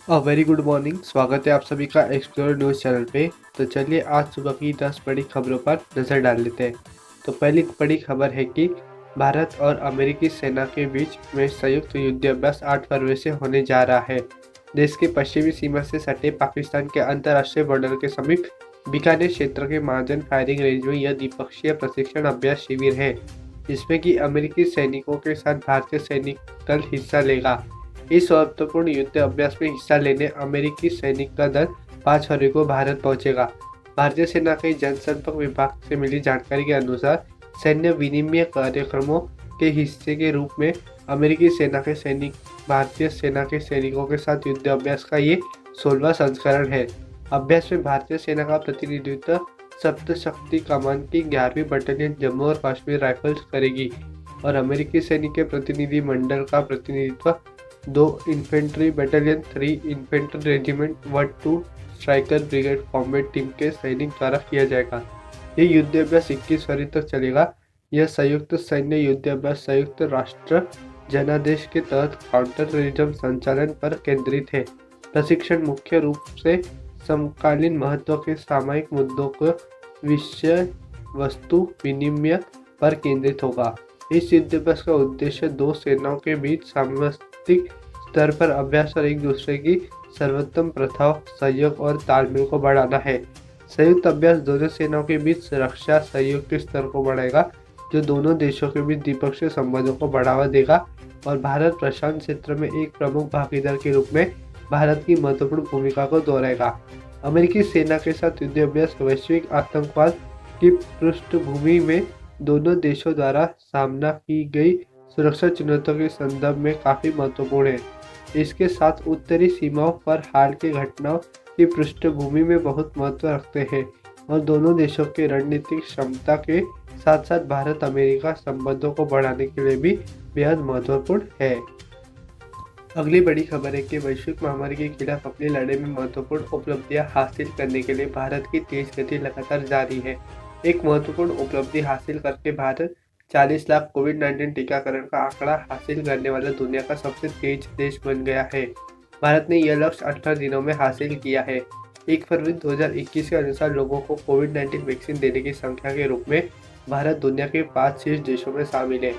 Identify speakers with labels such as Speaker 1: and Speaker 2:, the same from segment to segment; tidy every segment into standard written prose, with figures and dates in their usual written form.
Speaker 1: Very good morning. स्वागत है आप सभी का एक्सप्लोर न्यूज़ चैनल पे। तो चलिए आज सुबह की 10 बड़ी खबरों पर नज़र डाल लेते हैं। तो पहली बड़ी खबर है कि भारत और अमेरिकी सेना के बीच में संयुक्त युद्ध अभ्यास 8 फरवरी से होने जा रहा है। देश के पश्चिमी सीमा से सटे पाकिस्तान के अंतर्राष्ट्रीय बॉर्डर के समीप बीकानेर क्षेत्र के महाजन फायरिंग रेंज में यह द्विपक्षीय प्रशिक्षण अभ्यास शिविर है, जिसमें कि अमेरिकी सैनिकों के साथ भारतीय सैनिक दल हिस्सा लेगा। इस महत्वपूर्ण युद्ध अभ्यास में हिस्सा लेने अमेरिकी सैनिक का दल 5 फरवरी को भारत पहुंचेगा। भारतीय सेना के जनसंपर्क विभाग से मिली जानकारी के अनुसार सैन्य विनिमय कार्यक्रमों के हिस्से के रूप में अमेरिकी सेना के सैनिक भारतीय सेना के सैनिकों के साथ युद्ध अभ्यास का ये 16वां संस्करण है। अभ्यास में भारतीय सेना का प्रतिनिधित्व सप्तशक्ति कमान की 11वीं बटालियन जम्मू और कश्मीर राइफल्स करेगी और अमेरिकी सैनिक के प्रतिनिधि मंडल का प्रतिनिधित्व 2 इन्फेंट्री बटालियन, 3 इन्फेंट्री रेजिमेंट व 2 स्ट्राइकर ब्रिगेड कॉम्बैट टीम के सैनिक द्वारा किया जाएगा। ये युद्ध अभ्यास 21 फरवरी तक चलेगा। यह संयुक्त सैन्य युद्ध अभ्यास संयुक्त राष्ट्र जनादेश के तहत काउंटर टेररिज्म संचालन पर केंद्रित है। प्रशिक्षण मुख्य रूप से समकालीन महत्व के सामयिक मुद्दों को विषय वस्तु विनिमय पर केंद्रित होगा। इस युद्ध अभ्यास का उद्देश्य 2 सेनाओं के बीच सामरिक स्तर पर अभ्यास और एक दूसरे की सर्वोत्तम प्रथाओं, सहयोग और तालमेल को बढ़ाना है। संयुक्त अभ्यास दोनों सेनाओं के बीच रक्षा सहयोग के स्तर को बढ़ाएगा, जो दोनों देशों के बीच द्विपक्षीय संबंधों को बढ़ावा देगा और भारत प्रशांत क्षेत्र में एक प्रमुख भागीदार के रूप में भारत की महत्वपूर्ण भूमिका को दोहराएगा। अमेरिकी सेना के साथ युद्ध अभ्यास वैश्विक आतंकवाद की पृष्ठभूमि में दोनों देशों द्वारा सामना की गई सुरक्षा चुनौतियों के संदर्भ में काफी महत्वपूर्ण है। इसके साथ उत्तरी सीमाओं पर हाल की घटनाओं की पृष्ठभूमि में बहुत महत्व रखते हैं और दोनों देशों के रणनीतिक क्षमता के साथ साथ भारत अमेरिका संबंधों को बढ़ाने के लिए भी बेहद महत्वपूर्ण है। अगली बड़ी खबर है कि वैश्विक महामारी के खिलाफ अपनी लड़ाई में महत्वपूर्ण उपलब्धियां हासिल करने के लिए भारत की तेज गति लगातार जारी है। एक महत्वपूर्ण उपलब्धि हासिल करके भारत 40 लाख कोविड-19 टीकाकरण का आंकड़ा हासिल करने वाला दुनिया का सबसे तेज देश बन गया है। भारत ने यह लक्ष्य 18 दिनों में हासिल किया है। 1 फरवरी 2021 के अनुसार लोगों को कोविड-19 वैक्सीन देने की संख्या के रूप में भारत दुनिया के 5 शीर्ष देशों में शामिल है।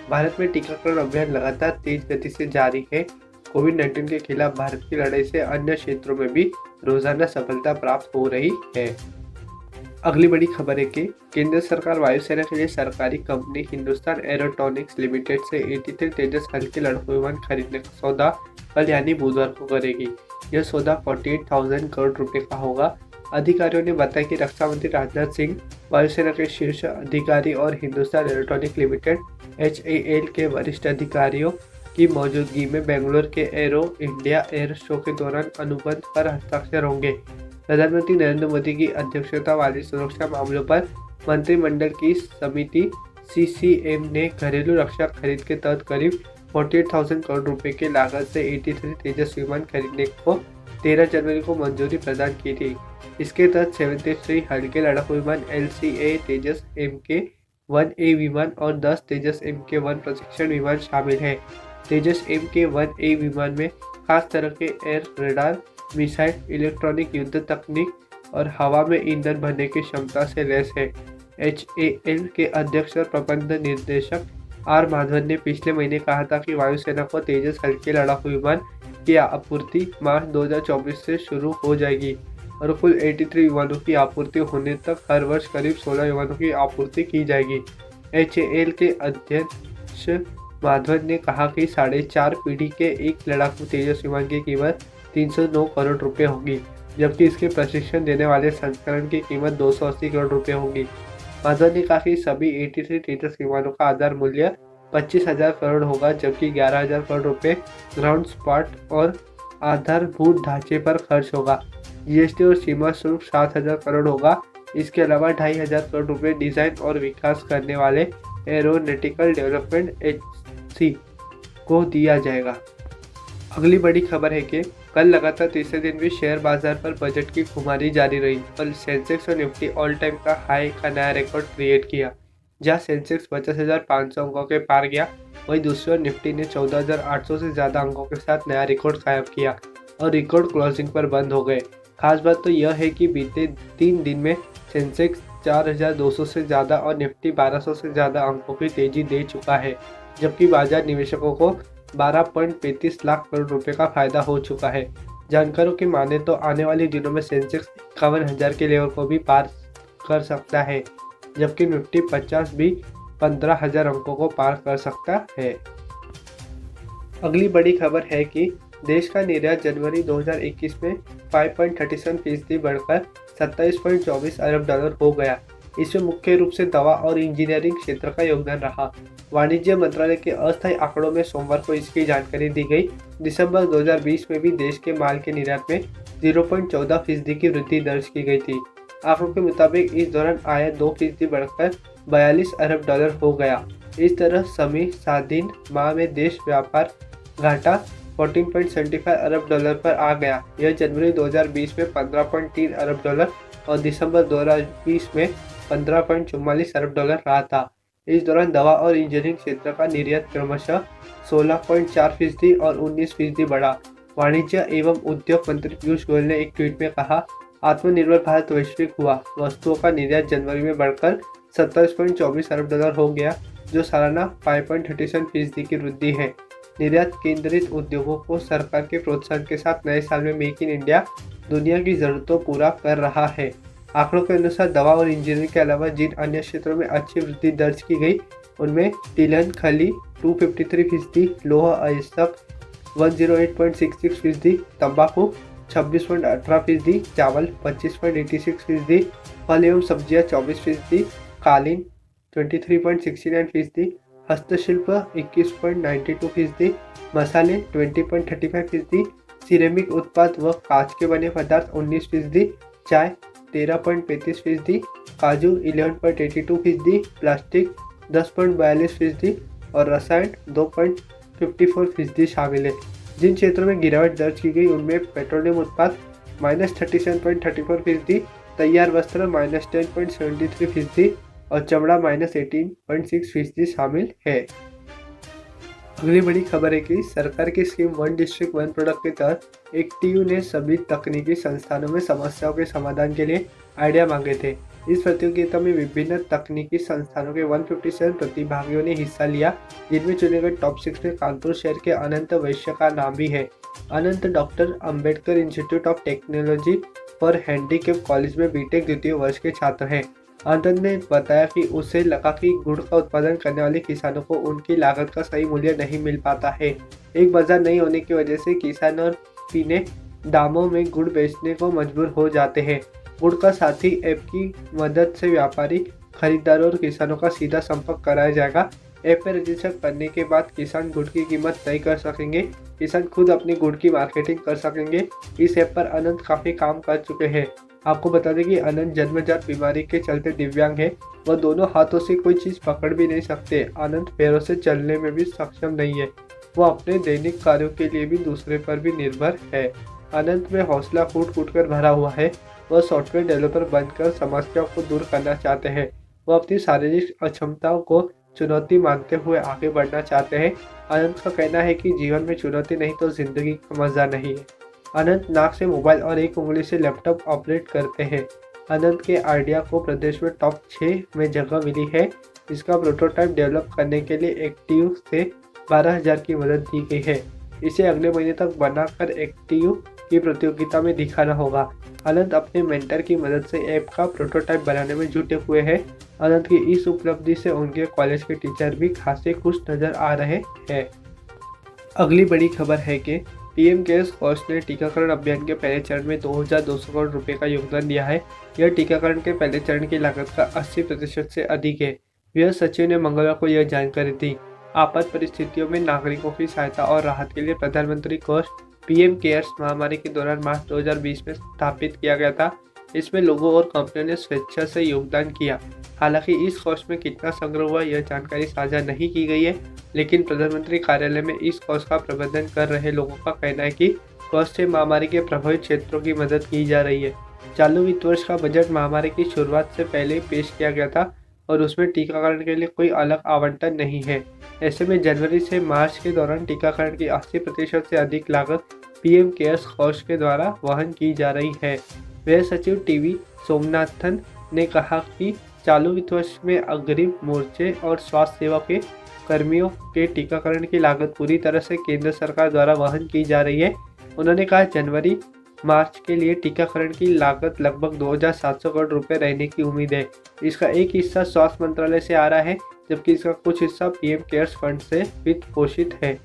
Speaker 1: भारत में टीकाकरण अभियान लगातार तेज गति से जारी है। कोविड-19 के खिलाफ भारत की लड़ाई से अन्य क्षेत्रों में भी रोजाना सफलता प्राप्त हो रही है। अगली बड़ी खबर है कि केंद्र सरकार वायुसेना के लिए सरकारी कंपनी हिंदुस्तान एरोनॉटिक्स लिमिटेड से 83 तेजस हल्के लड़ाकू विमान खरीदने का सौदा कल यानी बुधवार को करेगी। यह सौदा 48,000 करोड़ रुपए का होगा। अधिकारियों ने बताया कि रक्षा मंत्री राजनाथ सिंह, वायुसेना के शीर्ष अधिकारी और हिंदुस्तान एरोनॉटिक्स लिमिटेड HAL के वरिष्ठ अधिकारियों की मौजूदगी में बेंगलुरु के एरो इंडिया एयर शो के दौरान अनुबंध पर हस्ताक्षर होंगे। प्रधानमंत्री नरेंद्र मोदी की अध्यक्षता वाली सुरक्षा मामलों पर मंत्रिमंडल की समिति CCM ने घरेलू रक्षा खरीद के तहत करीब 48,000 करोड़ रुपए की लागत से 83 तेजस विमान खरीदने को 13 जनवरी को मंजूरी प्रदान की थी। इसके तहत 73 हल्के लड़ाकू विमान LCA तेजस MK-1A विमान और 10 तेजस MK-1 प्रशिक्षण विमान शामिल है। तेजस MK-1A विमान में खास तरह के एयर रेडार, मिसाइल, इलेक्ट्रॉनिक युद्ध तकनीक और हवा में ईंधन भरने की क्षमता से लैस है। HAL के अध्यक्ष और प्रबंध निर्देशक R माधवन ने पिछले महीने कहा था कि वायुसेना को तेजस हल्के लड़ाकू विमान की आपूर्ति मार्च 2024 से शुरू हो जाएगी और कुल 83 विमानों की आपूर्ति होने तक हर वर्ष करीब 16 विमानों की आपूर्ति की जाएगी। HAL के अध्यक्ष माधवन ने कहा कि 4.5 पीढ़ी के एक लड़ाकू तेजस विमान की कीमत 309 करोड़ रुपए होगी, जबकि इसके प्रशिक्षण देने वाले संस्करण की कीमत 280 करोड़ रुपए होगी। माधवन ने कहा कि सभी 83 तेजस विमानों का आधार मूल्य 25,000 करोड़ होगा, जबकि 11,000 करोड़ रुपए ग्राउंड सपोर्ट और आधारभूत ढांचे पर खर्च होगा। GST और सीमा शुल्क 7,000 करोड़ होगा। इसके अलावा 2,500 करोड़ रुपए डिजाइन और विकास करने वाले एरोनॉटिकल डेवलपमेंट HC को दिया जाएगा। अगली बड़ी खबर है कि कल लगातार तीसरे दिन भी शेयर बाजार पर बजट की खुमारी जारी रही और सेंसेक्स और निफ्टी ऑल टाइम का हाई का नया रिकॉर्ड क्रिएट किया। जहां सेंसेक्स 50,500 अंकों के पार गया, वहीं दूसरी ओर निफ्टी ने 14,800 से ज्यादा अंकों के साथ नया रिकॉर्ड कायम किया और रिकॉर्ड क्लोजिंग पर बंद हो गए। खास बात तो यह है कि बीते 3 दिन में सेंसेक्स 4,200 से ज़्यादा और निफ्टी 1,200 से ज़्यादा अंकों की तेजी दे चुका है, जबकि बाजार निवेशकों को 12.35 लाख करोड़ रुपए का फायदा हो चुका है। जानकारों की माने तो आने वाले दिनों में सेंसेक्स 51,000 के लेवल को भी पार कर सकता है, जबकि निफ्टी 50 भी 15,000 अंकों को पार कर सकता है। अगली बड़ी खबर है कि देश का निर्यात जनवरी 2021 में 5.37% बढ़कर 27.24 अरब डॉलर हो गया। इसमें मुख्य रूप से दवा और इंजीनियरिंग क्षेत्र का योगदान रहा। वाणिज्य मंत्रालय के अस्थायी आंकड़ों में सोमवार को इसकी जानकारी दी गई। दिसंबर 2020 में भी देश के माल के निर्यात में 0.14% की वृद्धि दर्ज की गई थी। आंकड़ों के मुताबिक इस दौरान आयात 2% बढ़कर 42 अरब डॉलर हो गया। इस तरह समी स्वाधीन माह में देश व्यापार घाटा 14.75 अरब डॉलर पर आ गया। यह जनवरी 2020 में 15.3 अरब डॉलर और दिसंबर 2020 में 15.44 अरब डॉलर रहा था। इस दौरान दवा और इंजीनियरिंग क्षेत्र का निर्यात क्रमशः 16.4% और 19% बढ़ा। वाणिज्य एवं उद्योग मंत्री पीयूष गोयल ने एक ट्वीट में कहा, आत्मनिर्भर भारत वैश्विक हुआ। वस्तुओं का निर्यात जनवरी में बढ़कर 27.24 अरब डॉलर हो गया, जो सालाना 5.37% की वृद्धि है। निर्यात केंद्रित उद्योगों को सरकार के प्रोत्साहन के साथ नए साल में मेक इन इंडिया दुनिया की जरूरतों पूरा कर रहा है। आंकड़ों के अनुसार दवा और इंजीनियरिंग के अलावा जिन अन्य क्षेत्रों में अच्छी वृद्धि दर्ज की गई, उनमें तिलहन खली 253%, लोहा अयस्क 108.66%, तंबाकू 26.18%, चावल 25.86%, फल एवं सब्जियां 24%, कालीन 23.69%, हस्तशिल्प 21.92%, मसाले 20.35%, सिरेमिक उत्पाद व कांच के बने पदार्थ 19%, चाय 13.35%, काजू 11.82%, प्लास्टिक 10.42% और रसायन 2.54% शामिल है। जिन क्षेत्रों में गिरावट दर्ज की गई उनमें पेट्रोलियम उत्पाद -37.34%, तैयार वस्त्र -10.73% और चमड़ा -18.6% शामिल है। अगली बड़ी खबर है कि सरकार की scheme one district one product के तहत एक्टिव ने सभी तकनीकी संस्थानों में समस्याओं के समाधान के लिए आइडिया मांगे थे। इस प्रतियोगिता में विभिन्न तकनीकी संस्थानों के 157 प्रतिभागियों ने हिस्सा लिया, जिनमें चुने गए टॉप 6 में कानपुर शहर के अनंत वैश्य का नाम भी है। Anant doctor Ambedkar institute of technology for handicap college में बीटेक द्वितीय वर्ष के छात्र हैं। आनंद ने बताया कि उसे लगा कि गुड़ का उत्पादन करने वाले किसानों को उनकी लागत का सही मूल्य नहीं मिल पाता है। एक बाजार नहीं होने की वजह से किसान और पीने दामों में गुड़ बेचने को मजबूर हो जाते हैं। गुड़ का साथी ऐप की मदद से व्यापारी, खरीदारों और किसानों का सीधा संपर्क कराया जाएगा। ऐप में रजिस्टर करने के बाद किसान गुड़ की कीमत तय कर सकेंगे। किसान खुद अपनी गुड़ की मार्केटिंग कर सकेंगे। इस ऐप पर अनंत काफी काम कर चुके हैं। आपको बता दें कि अनंत जन्मजात बीमारी के चलते दिव्यांग है। वह दोनों हाथों से कोई चीज पकड़ भी नहीं सकते। अनंत पैरों से चलने में भी सक्षम नहीं है। वो अपने दैनिक कार्यों के लिए भी दूसरे पर भी निर्भर है। अनंत में हौसला कूट कूट कर भरा हुआ है। वह सॉफ्टवेयर डेवलपर बनकर समस्याओं को दूर करना चाहते हैं। वह अपनी शारीरिक अक्षमताओं को चुनौती मानते हुए आगे बढ़ना चाहते हैं। अनंत का कहना है कि जीवन में चुनौती नहीं तो जिंदगी का मजा नहीं है। अनंत नाक से मोबाइल और एक उंगली से लैपटॉप ऑपरेट करते हैं। अनंत के आइडिया को प्रदेश में टॉप 6 में जगह मिली है। इसका प्रोटोटाइप डेवलप करने के लिए एक्टिव से 12,000 की मदद दी गई है। इसे अगले महीने तक बनाकर एक्टिव की प्रतियोगिता में दिखाना होगा। अनंत अपने मेंटर की मदद से ऐप का प्रोटोटाइप बनाने में जुटे हुए हैं। अनंत की इस उपलब्धि से उनके कॉलेज के टीचर भी खासे खुश नजर आ रहे हैं। अगली बड़ी खबर है कि पीएम केयर्स कोष ने टीकाकरण अभियान के पहले चरण में 2,200 करोड़ रुपए का योगदान दिया है। यह टीकाकरण के पहले चरण की लागत का 80% से अधिक है। गृह सचिव ने मंगलवार को यह जानकारी दी। आपात परिस्थितियों में नागरिकों की सहायता और राहत के लिए प्रधानमंत्री कोष पीएम केयर्स महामारी के दौरान मार्च 2020 में स्थापित किया गया था। इसमें लोगों और कंपनियों ने स्वेच्छा से योगदान किया। हालांकि इस कोष में कितना संग्रह हुआ यह जानकारी साझा नहीं की गई है, लेकिन प्रधानमंत्री कार्यालय में इस कोष का प्रबंधन कर रहे लोगों का कहना है कि कोष से महामारी के प्रभावित क्षेत्रों की मदद की जा रही है। चालू वित्त वर्ष का बजट महामारी की शुरुआत से पहले पेश किया गया था और उसमें टीकाकरण के लिए कोई अलग आवंटन नहीं है। ऐसे में जनवरी से मार्च के दौरान टीकाकरण की 80% से अधिक लागत पीएम केयर्स कोष के द्वारा वहन की जा रही है। व्यय सचिव टीवी सोमनाथन ने कहा कि चालू वित्त वर्ष में अग्रिम मोर्चे और स्वास्थ्य सेवा के कर्मियों के टीकाकरण की लागत पूरी तरह से केंद्र सरकार द्वारा वहन की जा रही है। उन्होंने कहा जनवरी मार्च के लिए टीकाकरण की लागत लगभग 2,700 करोड़ रुपए रहने की उम्मीद है। इसका एक हिस्सा स्वास्थ्य मंत्रालय से आ रहा है, जबकि इसका कुछ हिस्सा पीएम केयर्स फंड से वित्त पोषित है।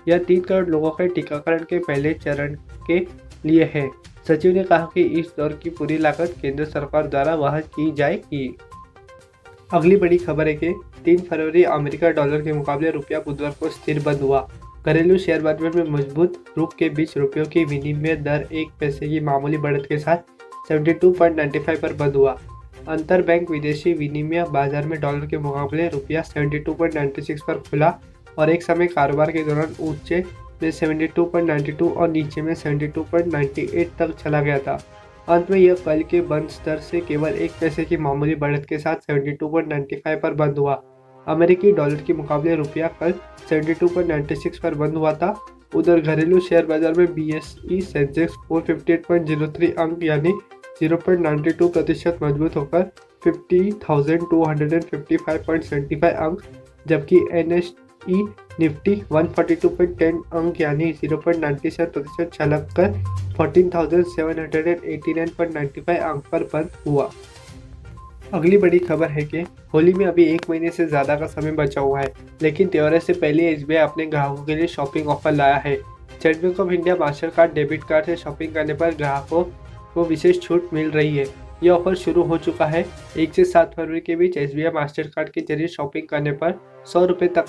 Speaker 1: यह 3 करोड़ लोगों के टीकाकरण के पहले चरण के लिए है। सचिव ने कहा कि इस दौर की पूरी लागत केंद्र सरकार द्वारा वहन की जाएगी। अगली बड़ी खबर है कि 3 फरवरी अमेरिका डॉलर के मुकाबले रुपया बुधवार को स्थिर बंद हुआ। घरेलू शेयर बाजार में मजबूत रुख के बीच रुपयों की विनिमय दर 1 पैसे की मामूली बढ़त के साथ 72.95 पर बंद हुआ। अंतर बैंक विदेशी विनिमय बाजार में डॉलर के मुकाबले रुपया 72.96 पर खुला और एक समय कारोबार के दौरान ऊंचे में 72.92 और नीचे में 72.98 तक चला गया था। अंत में यह कल के बंद स्तर से केवल 1 पैसे की मामूली बढ़त के साथ 72.95 पर बंद हुआ। अमेरिकी डॉलर के मुकाबले रुपया कल 72.96 पर बंद हुआ था। उधर घरेलू शेयर बाजार में बीएसई सेंसेक्स 458.03 अंक यानी 0.92% मजबूत होकर 50,255.75 अंक, जबकि एनएसई निफ्टी 142.10 अंक यानी 0.97% छलक कर 14,789.95 अंक पर बंद हुआ। अगली बड़ी खबर है कि होली में अभी 1 महीने से ज़्यादा का समय बचा हुआ है, लेकिन त्योहार से पहले एसबीआई अपने ग्राहकों के लिए शॉपिंग ऑफर लाया है। State bank of India master card debit card से शॉपिंग करने पर ग्राहकों को विशेष छूट मिल रही है। यह ऑफर शुरू हो चुका है। 1 से 7 फरवरी के बीच एसबीआई मास्टर कार्ड के जरिए शॉपिंग करने पर 100 रुपये तक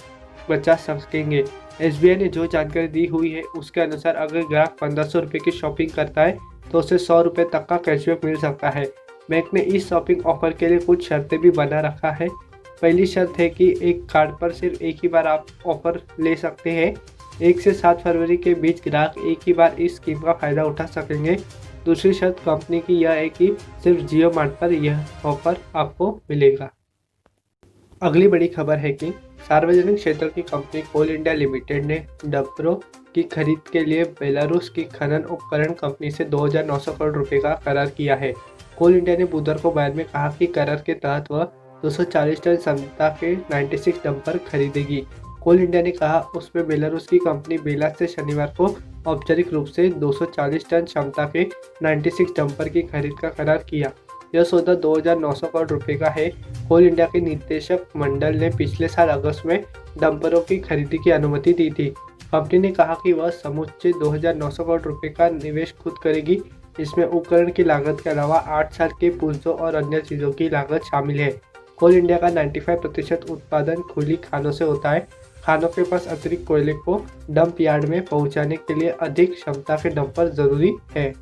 Speaker 1: बचा सकेंगे। एसबीआई ने जो जानकारी दी हुई है उसके अनुसार अगर ग्राहक 1500 रुपये की शॉपिंग करता है तो उसे 100 रुपये तक का कैशबैक मिल सकता है। बैंक ने इस शॉपिंग ऑफर के लिए कुछ शर्तें भी बना रखा है। पहली शर्त है कि एक कार्ड पर सिर्फ एक ही बार आप ऑफर ले सकते हैं। 1 से 7 फरवरी के बीच ग्राहक एक ही बार इस स्कीम का फायदा उठा सकेंगे। दूसरी शर्त कंपनी की यह है कि सिर्फ जियो मार्ट पर यह ऑफर आपको मिलेगा। अगली बड़ी खबर है कि सार्वजनिक क्षेत्र की कंपनी कोल इंडिया लिमिटेड ने डंपरों की खरीद के लिए बेलारूस की खनन उपकरण कंपनी से 2,900 करोड़ रुपए का करार किया है। कोल इंडिया ने बुधवार को बयान में कहा कि करार के तहत वह 240 टन क्षमता के 96 डंपर खरीदेगी। कोल इंडिया ने कहा उसमें बेलारूस की कंपनी बेला से शनिवार को औपचारिक रूप से 240 टन क्षमता के 96 डंपर की खरीद का करार किया। यह सौदा 2,900 करोड़ रुपए का है। कोल इंडिया के निदेशक मंडल ने पिछले साल अगस्त में डंपरों की खरीदी की अनुमति दी थी। कंपनी ने कहा कि वह समूचे 2,900 करोड़ रुपए का निवेश खुद करेगी। इसमें उपकरण की लागत के अलावा 8 साल के पुर्जों और अन्य चीज़ों की लागत शामिल है। कोल इंडिया का 95% उत्पादन खुली खानों से होता है। खानों के पास अतिरिक्त कोयले को डंप यार्ड में पहुंचाने के लिए अधिक क्षमता के डंपर जरूरी है।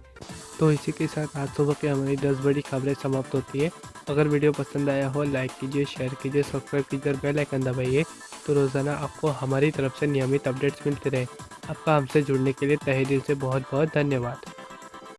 Speaker 1: तो इसी के साथ आज सुबह की हमारी 10 बड़ी खबरें समाप्त होती है। अगर वीडियो पसंद आया हो लाइक कीजिए, शेयर कीजिए, सब्सक्राइब कीजिए और बेल आइकन दबाइए तो रोज़ाना आपको हमारी तरफ से नियमित अपडेट्स मिलते रहे। आपका हमसे जुड़ने के लिए तहे दिल से बहुत बहुत धन्यवाद।